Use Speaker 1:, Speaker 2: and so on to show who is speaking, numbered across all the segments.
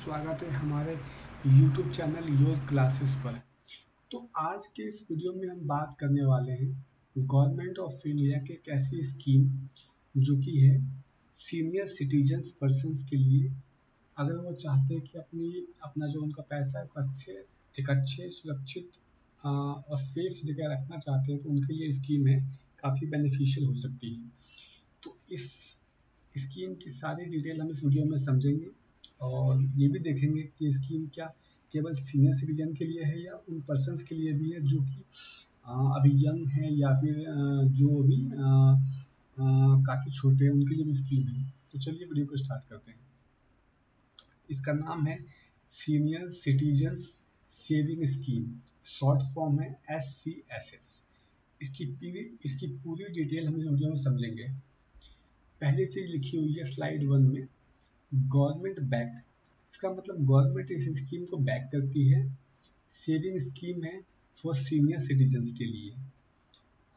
Speaker 1: स्वागत है हमारे YouTube चैनल योर क्लासेस पर। तो आज के इस वीडियो में हम बात करने वाले हैं गवर्नमेंट ऑफ इंडिया की एक ऐसी स्कीम जो कि है सीनियर सिटीजन्स पर्सन्स के लिए। अगर वो चाहते हैं कि अपना जो उनका पैसा है एक अच्छे सुरक्षित और सेफ जगह रखना चाहते हैं तो उनके लिए स्कीम है, काफ़ी बेनिफिशियल हो सकती है। तो इस स्कीम की सारी डिटेल हम इस वीडियो में समझेंगे और ये भी देखेंगे कि स्कीम क्या केवल सीनियर सिटीजन के लिए है या उन पर्सन्स के लिए भी है जो कि अभी यंग हैं या फिर जो अभी काफ़ी छोटे हैं, उनके लिए भी स्कीम है। तो चलिए वीडियो को स्टार्ट करते हैं। इसका नाम है senior citizens saving scheme, short form है SCSS। इसकी पूरी डिटेल हम इस वीडियो में समझेंगे। पहली चीज लिखी हुई है स्लाइड 1 में, गवर्नमेंट बैक्ड। इसका मतलब गवर्नमेंट इस स्कीम को बैक करती है। सेविंग स्कीम है फॉर सीनियर सिटीजन्स के लिए।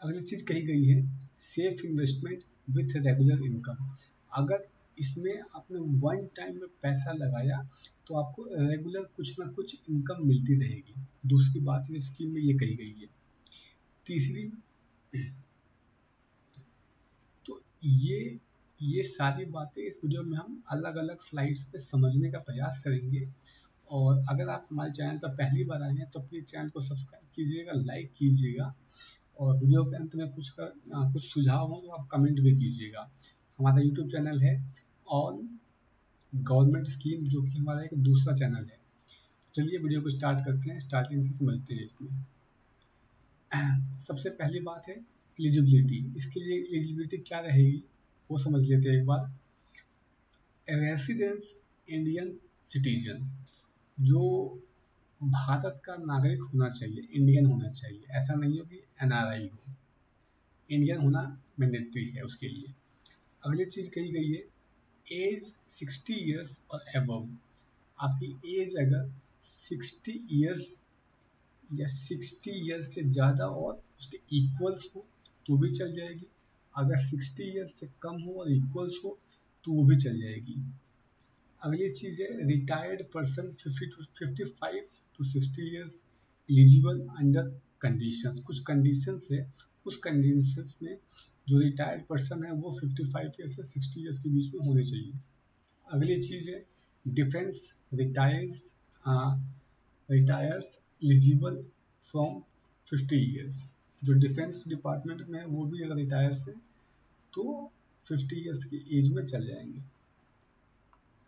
Speaker 1: अगली चीज कही गई है safe investment with regular income. अगर इसमें आपने वन टाइम में पैसा लगाया तो आपको रेगुलर कुछ ना कुछ इनकम मिलती रहेगी। दूसरी बात इस स्कीम में ये कही गई है। तीसरी, तो ये सारी बातें इस वीडियो में हम अलग अलग स्लाइड्स पे समझने का प्रयास करेंगे। और अगर आप हमारे चैनल पर पहली बार आए हैं तो प्लीज़ चैनल को सब्सक्राइब कीजिएगा, लाइक कीजिएगा और वीडियो के अंत में कुछ सुझाव हो तो आप कमेंट भी कीजिएगा। हमारा यूट्यूब चैनल है ऑल गवर्नमेंट स्कीम, जो कि हमारा एक दूसरा चैनल है। चलिए वीडियो को स्टार्ट करते हैं, स्टार्टिंग से समझते हैं इसमें। सबसे पहली बात है एलिजिबिलिटी। इसके लिए एलिजिबिलिटी क्या रहेगी वो समझ लेते हैं एक बार। रेसिडेंस इंडियन सिटीजन, जो भारत का नागरिक होना चाहिए, इंडियन होना चाहिए। ऐसा नहीं हो कि NRI हो, इंडियन होना मैंडेटरी है उसके लिए। अगली चीज कही गई है एज 60 ईयर्स और एबव। आपकी एज अगर 60 ईयर्स या 60 ईयर्स से ज़्यादा और उसके इक्वल्स हो तो भी चल जाएगी। अगर 60 ईयर्स से कम हो और इक्वल्स हो तो वो भी चल जाएगी। अगली चीज़ है retired person 55 to 60 years eligible under conditions. कुछ कंडीशंस है, उस कंडीशंस में जो रिटायर्ड पर्सन है वो 55 ईयर्स से 60 ईयर्स के बीच में होने चाहिए। अगली चीज़ है defence retires eligible from 50 years. जो डिफेंस डिपार्टमेंट में है वो भी अगर रिटायर्स है तो 50 ईयर्स की एज में चल जाएंगे।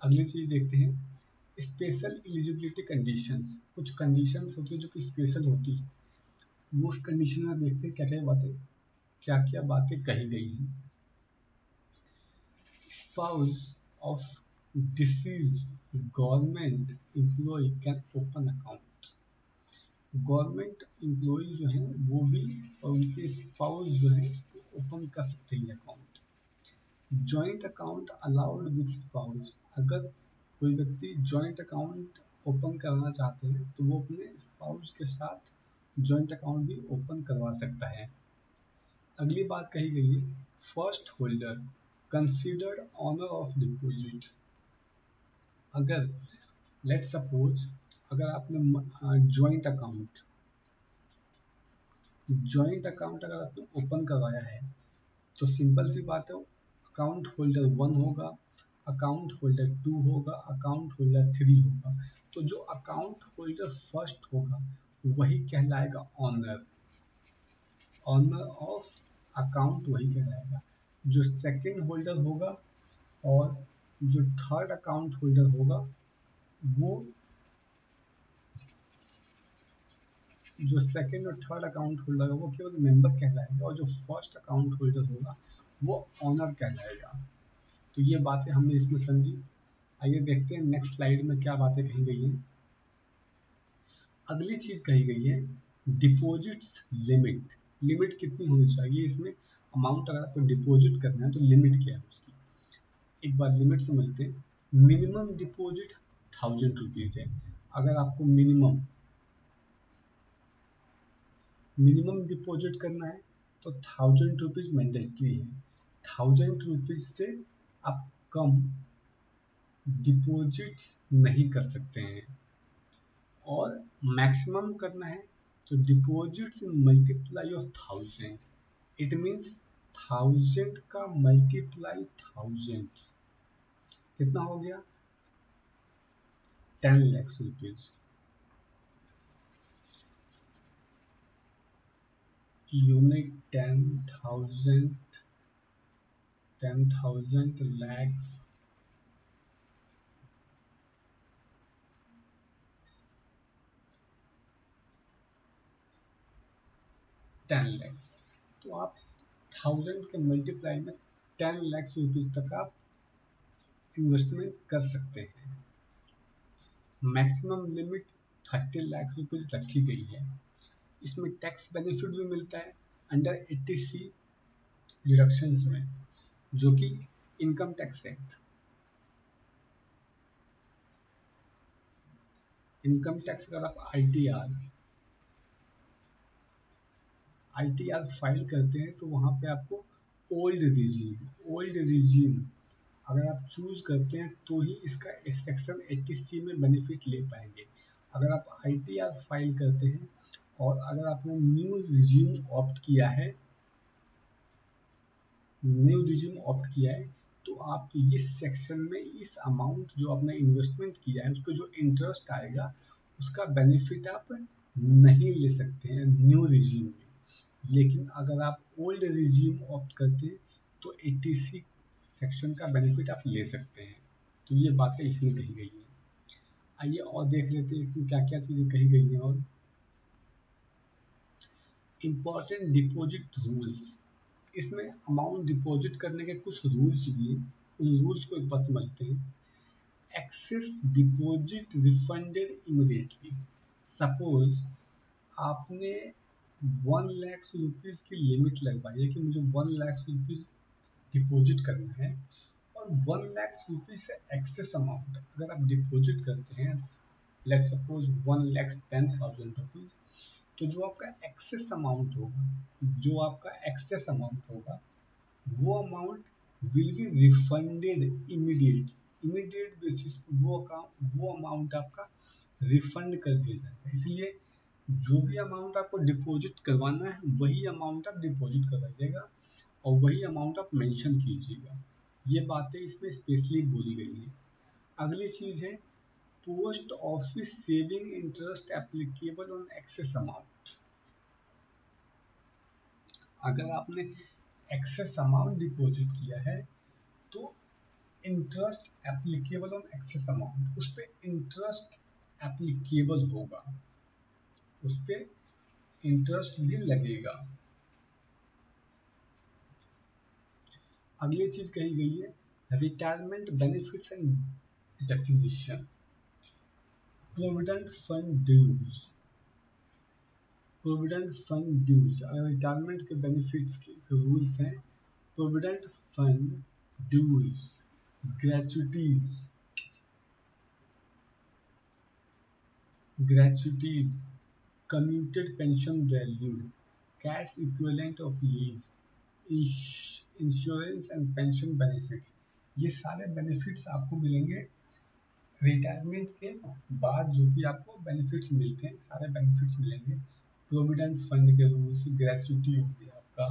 Speaker 1: अगली चीज देखते हैं स्पेशल एलिजिबिलिटी कंडीशंस। कुछ कंडीशंस होती है जो कि स्पेशल होती है, वो उस कंडीशन में देखते हैं क्या क्या बातें कही गई हैं। Spouse of deceased government employ can open account. Government employ जो हैं वो भी और उनके स्पाउस जो हैं ओपन कर सकते हैं account. Joint account allowed with spouse. अगर कोई व्यक्ति जॉइंट अकाउंट ओपन करना चाहते हैं तो वो अपने स्पाउस के साथ जॉइंट अकाउंट भी ओपन करवा सकता है। अगली बात कही गई है first holder considered owner of deposit. अगर लेट सपोज अगर आपने जॉइंट अकाउंट अगर आपने ओपन करवाया है तो सिंपल सी बात है, अकाउंट होल्डर 1 होगा, अकाउंट होल्डर 2 होगा, अकाउंट होल्डर 3 होगा। तो जो अकाउंट होल्डर फर्स्ट होगा वही कहलाएगा ऑनर ऑफ अकाउंट, वही कहलाएगा। जो सेकंड होल्डर होगा और जो थर्ड अकाउंट होल्डर होगा वो जो सेकंड और थर्ड अकाउंट होल्डर है वो केवल मेंबर कहलाएगा और जो फर्स्ट अकाउंट होल्डर होगा वो ऑनर कहलाएगा। तो ये बातें हमने इसमें समझी। आइए देखते हैं नेक्स्ट स्लाइड में क्या बातें कही गई हैं। अगली चीज कही गई है डिपॉजिट्स लिमिट। लिमिट कितनी होनी चाहिए इसमें, अमाउंट अगर आपको डिपॉजिट करना है तो लिमिट क्या है उसकी। एक बार लिमिट समझते हैं। मिनिमम डिपॉजिट 1000 रुपीज है। अगर आपको मिनिमम डिपॉजिट करना है तो 1000 रुपीज मैंडेटरी है। 1000 रुपीज से आप कम डिपॉजिट्स नहीं कर सकते हैं। और मैक्सिमम करना है तो deposits in multiply of 1000, it means 1000 का मल्टीप्लाई थाउजेंड्स, कितना हो गया 10 lakh rupees. Unit 10,000 lakhs 10 lakhs। तो आप 1000 के मल्टीप्लाई में 10 लाख रुपीज तक आप इन्वेस्टमेंट कर सकते हैं। मैक्सिमम लिमिट 30 लाख रुपीज रखी गई है। इसमें टैक्स बेनिफिट भी मिलता है अंडर 80C डिडक्शंस में, जो कि income tax act. Income tax अगर आप आईटीआर फाइल करते हैं तो वहाँ पे आपको ओल्ड रिजीम अगर आप चूज करते हैं तो ही इसका सेक्शन 80C में बेनिफिट ले पाएंगे। अगर आप आईटीआर फाइल करते हैं और अगर आपने न्यू रिजीम ऑप्ट किया है तो आप इस सेक्शन में इस अमाउंट जो आपने इन्वेस्टमेंट किया है उस पर जो इंटरेस्ट आएगा उसका बेनिफिट आप नहीं ले सकते हैं न्यू रिजीम में। लेकिन अगर आप ओल्ड रिजीम ऑप्ट करते हैं तो 80C सेक्शन का बेनिफिट आप ले सकते हैं। तो ये बातें इसमें कही गई हैं। आइए और देख लेते हैं इसमें क्या क्या चीज़ें कही गई हैं। और इम्पॉर्टेंट डिपॉजिट रूल्स, इसमें अमाउंट डिपॉजिट करने के कुछ रूल्स भी हैं, उन रूल्स को एक बार समझते हैं। Excess deposit refunded immediately. Suppose आपने 1 लाख रुपीज की लिमिट लगवाई है कि मुझे 1 लाख रुपीज डिपॉजिट करना है, और 1 लाख रुपीज से एक्सेस अमाउंट अगर आप डिपॉजिट करते हैं, लेट सपोज 1,10,000 रुपीज, तो जो आपका एक्सेस अमाउंट होगा वो amount will be refunded immediate basis वो अमाउंट आपका रिफंड कर दिया जाएगा। इसलिए जो भी अमाउंट आपको डिपॉजिट करवाना है वही अमाउंट आप डिपॉजिट करवाइएगा और वही अमाउंट आप मेंशन कीजिएगा। ये बातें इसमें स्पेशली बोली गई हैं। अगली चीज है post office saving interest applicable on excess amount. अगर आपने एक्सेस अमाउंट डिपॉजिट किया है तो interest applicable on excess amount, उस पर इंटरेस्ट एप्लीकेबल होगा, उस पर इंटरेस्ट भी लगेगा। अगली चीज कही गई है retirement benefits and definition. Provident fund dues, अगर रिटायरमेंट के बेनिफिट्स के रूल्स हैं provident fund dues, gratuities, commuted pension value, cash equivalent of leave, insurance and pension benefits, ये सारे बेनिफिट्स आपको मिलेंगे रिटायरमेंट के बाद। जो कि आपको बेनिफिट्स मिलते हैं सारे बेनिफिट्स मिलेंगे। प्रोविडेंट फंड के रूल्स, ग्रेचुटी हो गया आपका,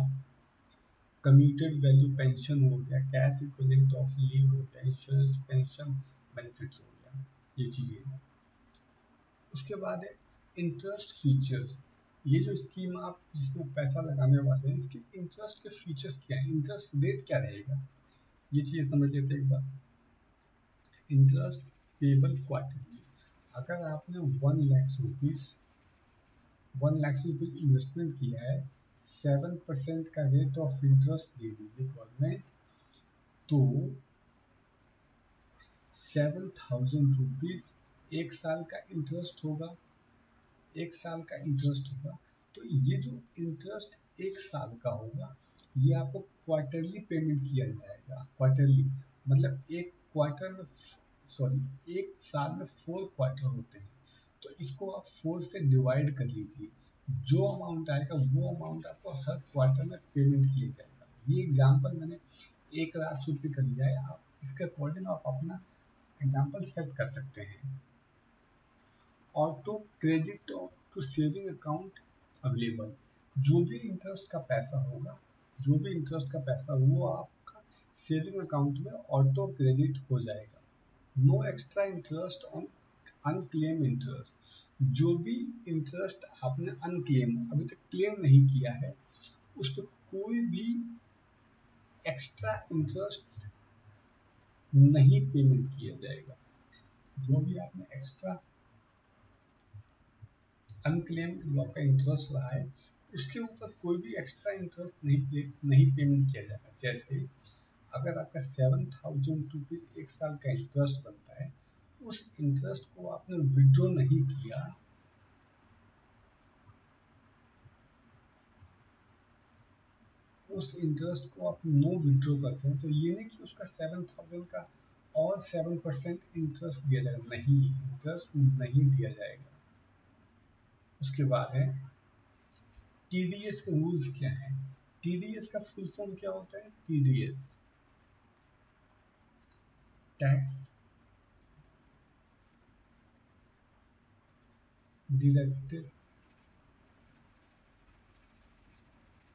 Speaker 1: कम्यूटेड वैल्यू पेंशन हो गया, कैश इक्विवेलेंट ऑफ लीव हो गया, इंश्योरेंस पेंशन बेनिफिट्स हो गया, ये चीज़ें हैं। उसके बाद है इंटरेस्ट फीचर्स। ये जो स्कीम आप जिसमें पैसा लगाने वाले हैं इसके इंटरेस्ट के फीचर्स क्या है, इंटरेस्ट रेट क्या रहेगा, ये चीज़ समझ लेते हैं एक बार। इंटरेस्ट पेबल क्वार्टरली, अगर आपने 1 लाख रुपीज इन्वेस्टमेंट किया है, 7% का रेट ऑफ इंटरेस्ट दे दीजिए गवर्नमेंट, तो 7,000 रुपीज एक साल का इंटरेस्ट होगा, तो ये जो इंटरेस्ट एक साल का होगा ये आपको क्वार्टरली पेमेंट किया जाएगा। क्वार्टरली मतलब एक साल में 4 क्वार्टर होते हैं, तो इसको आप 4 से डिवाइड कर लीजिए, जो अमाउंट आएगा वो अमाउंट आपको हर क्वार्टर में पेमेंट किया जाएगा। ये एग्जाम्पल मैंने 1 लाख रुपये का लिया है, आप इसके अकॉर्डिंग आप अपना एग्जाम्पल सेट कर सकते हैं। Auto credit to saving account available, जो भी इंटरेस्ट का पैसा होगा, जो भी इंटरेस्ट का पैसा वो आपका सेविंग अकाउंट में ऑटो क्रेडिट हो जाएगा। No extra interest on unclaim interest, जो भी इंटरेस्ट आपने अनक्लेम अभी तक क्लेम नहीं किया है उस पर कोई भी एक्स्ट्रा इंटरेस्ट नहीं पेमेंट किया जाएगा। जो भी आपने एक्स्ट्रा अनक्लेम्ड जो आपका इंटरेस्ट रहा है उसके ऊपर कोई भी एक्स्ट्रा इंटरेस्ट नहीं पेमेंट किया जाएगा। जैसे अगर आपका 7,000 रुपीज एक साल का इंटरेस्ट बनता है, उस इंटरेस्ट को आपने विड्रॉ नहीं किया, उस इंटरेस्ट को आप नो विड्रॉ करते हैं तो ये नहीं कि उसका 7,000 का और 7% इंटरेस्ट दिया जाएगा, नहीं, इंटरेस्ट नहीं दिया जाएगा। उसके बाद है टीडीएस के रूल्स क्या है। टीडीएस का फुल फॉर्म क्या होता है? TDS tax deducted,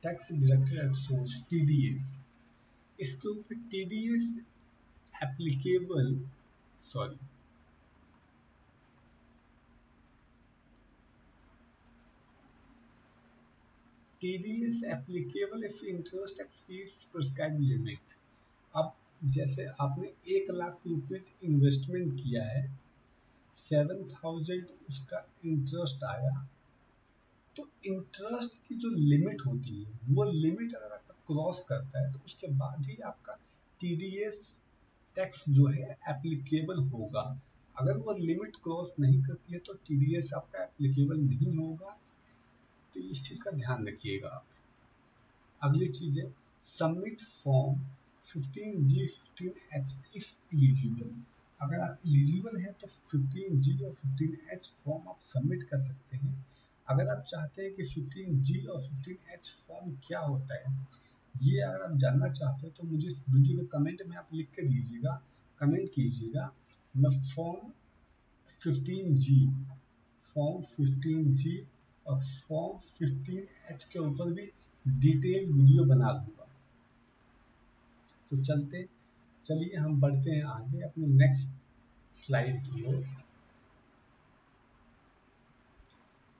Speaker 1: tax deducted at source, TDS. इसके ऊपर TDS applicable, sorry, TDS applicable if interest exceeds prescribed limit. अब जैसे आपने 1,00,000 रुपीज इन्वेस्टमेंट किया है, 7,000 उसका इंटरेस्ट आया, तो इंटरेस्ट की जो लिमिट होती है वो लिमिट अगर आपका क्रॉस करता है तो उसके बाद ही आपका टीडीएस टैक्स जो है एप्लीकेबल होगा। अगर वो लिमिट क्रॉस नहीं करती है तो टीडीएस आपका एप्लीकेबल नहीं होगा। तो इस चीज़ का ध्यान रखिएगा आप। अगली चीज़ है submit form 15G 15H if eligible. अगर आप एलिजिबल हैं तो 15G और 15H फॉर्म आप सबमिट कर सकते हैं। अगर आप चाहते हैं कि 15G और 15H फॉर्म क्या होता है, ये अगर आप जानना चाहते हैं तो मुझे इस वीडियो के कमेंट में आप लिख के दीजिएगा, कमेंट कीजिएगा। मैं फॉर्म 15G, फॉर्म 15G और फॉर्म 15H के ऊपर भी डिटेल वीडियो बना दूंगा। तो चलिए हम बढ़ते हैं आगे अपने नेक्स्ट स्लाइड की ओर।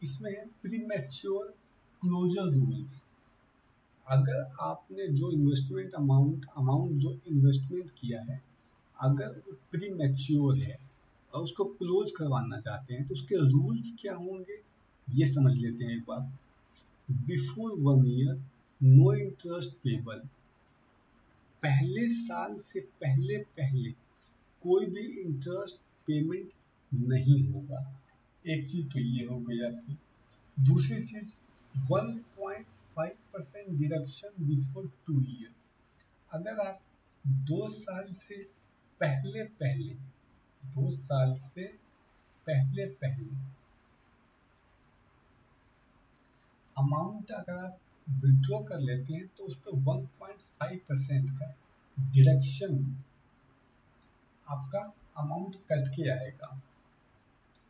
Speaker 1: इसमें है प्री मैच्योर क्लोजर रूल्स। अगर आपने जो इन्वेस्टमेंट अमाउंट जो इन्वेस्टमेंट किया है, अगर वो प्री मैच्योर है और उसको क्लोज करवाना चाहते हैं तो उसके रूल्स क्या होंगे ये समझ लेते हैं एक बार। Before 1 year no interest payable, पहले साल से पहले पहले कोई भी इंटरेस्ट पेमेंट नहीं होगा। एक चीज तो ये हो गई आपकी। दूसरी चीज 1.5% डिडक्शन बिफोर 2 ईयर्स। अगर आप 2 साल से पहले पहले 2 साल से पहले पहले अमाउंट अगर आप विड्रॉ कर लेते हैं तो उस पर 1.5% का डिडक्शन आपका अमाउंट कट के आएगा।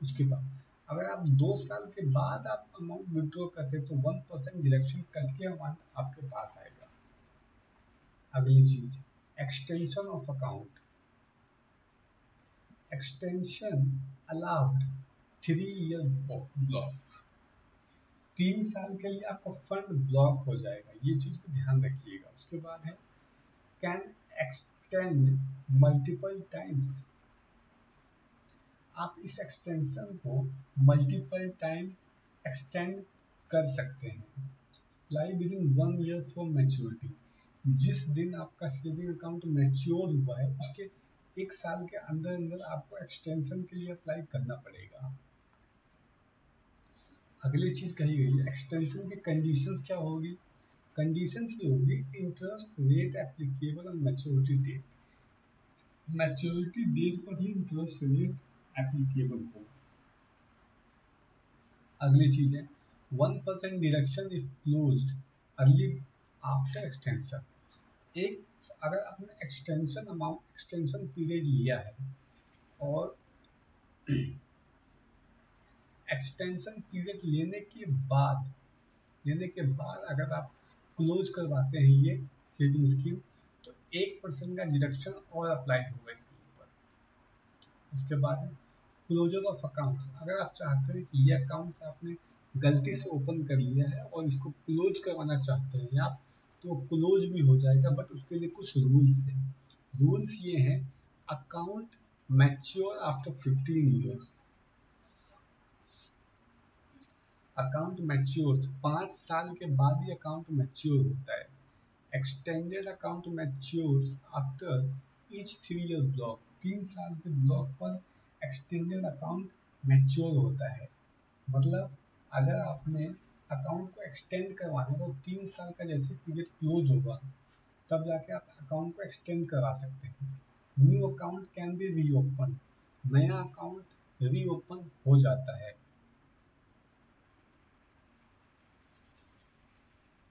Speaker 1: उसके बाद अगर आप 2 साल के बाद आप अमाउंट विड्रॉ करते हैं तो 1% डिडक्शन कट के अमाउंट आपके पास आएगा। अगली चीज extension of account, extension allowed 3 year block, 3 साल के लिए आपका फंड ब्लॉक हो जाएगा, ये चीज को ध्यान रखिएगा। उसके बाद है कैन एक्सटेंड मल्टीपल टाइम्स, आप इस एक्सटेंशन को मल्टीपल टाइम एक्सटेंड कर सकते हैं। लाई with in 1 year from maturity, जिस दिन आपका सेविंग अकाउंट मैच्योर हुआ है उसके 1 साल के अंदर अंदर आपको एक्सटेंशन के लिए अप्लाई करना पड़ेगा। अगली चीज कही गई है एक्सटेंशन की कंडीशंस क्या होगी। कंडीशंस ये होगी interest rate applicable on maturity date, maturity date पर ही इंटरेस्ट रेट एप्लीकेबल होगा। अगली चीज है 1% deduction if closed early after extension. एक अगर आपने एक्सटेंशन अमाउंट एक्सटेंशन पीरियड लिया है और एक्सटेंशन पीरियड लेने के बाद अगर आप क्लोज करवाते हैं ये सेविंग स्कीम, तो 1% का डिडक्शन और अप्लाई होगा इसके ऊपर। उसके बाद क्लोजर ऑफ अकाउंट, अगर आप चाहते हैं कि ये अकाउंट आपने गलती से ओपन कर लिया है और इसको क्लोज करवाना चाहते हैं आप, तो क्लोज भी हो जाएगा, बट उसके लिए कुछ रूल्स हैं। रूल्स ये हैं, account mature after 15 years. Account mature 5 साल के बाद ही अकाउंट मैच्योर होता है। Extended account matures after each 3 year block, 3 साल के ब्लॉक पर एक्सटेंडेड अकाउंट मैच्योर होता है। मतलब अगर आपने अकाउंट को एक्सटेंड करवाना है तो 3 साल का जैसे पीरियड क्लोज होगा, तब जाके आप अकाउंट को एक्सटेंड करा सकते हैं। New account can be reopen, नया अकाउंट रीओपन हो जाता है।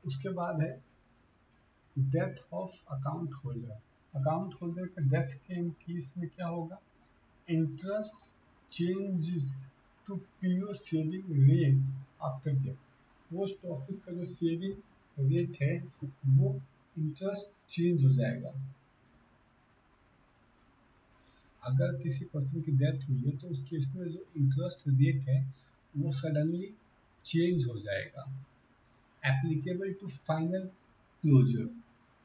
Speaker 1: उसके बाद है death of account holder. Account holder के डेथ के केस में क्या होगा, interest changes to pure saving rate after death. Post office का जो सेविंग रेट है वो इंटरेस्ट चेंज हो जाएगा। अगर किसी पर्सन की डेथ हुई है तो उस केस में जो इंटरेस्ट रेट है वो सडनली चेंज हो जाएगा। एप्लीकेबल टू फाइनल क्लोजर,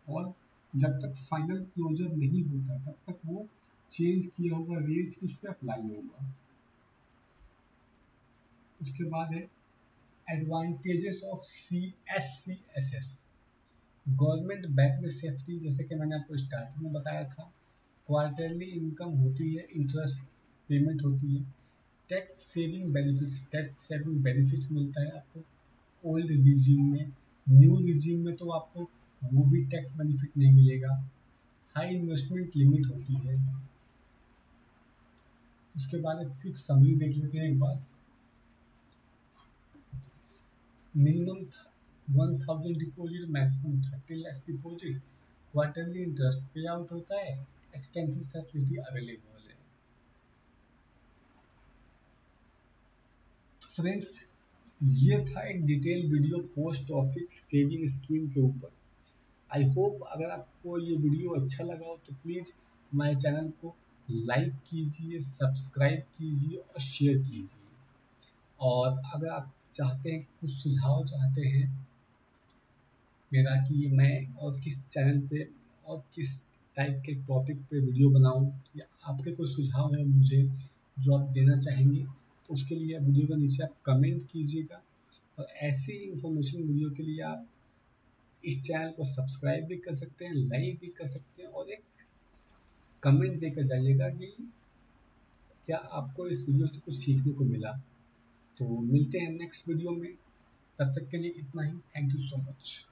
Speaker 1: और जब तक फाइनल क्लोजर नहीं होता तब तक वो चेंज किया हुआ रेट उस पर अप्लाई होगा। उसके बाद है advantages of CSCSS, government backed safety. जैसे कि मैंने आपको स्टार्टिंग में बताया था, क्वार्टरली इनकम होती है, इंटरेस्ट पेमेंट होती है। टैक्स सेविंग बेनिफिट्स मिलता है आपको ओल्ड रिजीम में। न्यू रिजीम में तो आपको वो भी टैक्स बेनिफिट नहीं मिलेगा। हाई इन्वेस्टमेंट लिमिट होती है। उसके बाद एक क्विक समरी देख लेते हैं एक बार। Minimum 1000 deposit, maximum 30 lakh deposit, quarterly interest pay out होता है, एक्सटेंसिव फैसिलिटी अवेलेबल है। फ्रेंड्स, ये था एक detail video post office saving scheme के ऊपर। आई होप अगर आपको ये वीडियो अच्छा लगा हो तो प्लीज़ हमारे चैनल को लाइक कीजिए, सब्सक्राइब कीजिए और शेयर कीजिए। और अगर आप चाहते हैं, कुछ सुझाव चाहते हैं मेरा कि मैं और किस चैनल पे और किस टाइप के टॉपिक पे वीडियो बनाऊं, या आपके कोई सुझाव है मुझे जो आप देना चाहेंगे, तो उसके लिए वीडियो के नीचे आप कमेंट कीजिएगा। और ऐसी इंफॉर्मेशन वीडियो के लिए आप इस चैनल को सब्सक्राइब भी कर सकते हैं, लाइक भी कर सकते हैं, और एक कमेंट देकर जाइएगा कि क्या आपको इस वीडियो से कुछ सीखने को मिला। तो मिलते हैं नेक्स्ट वीडियो में, तब तक के लिए इतना ही। Thank you so much.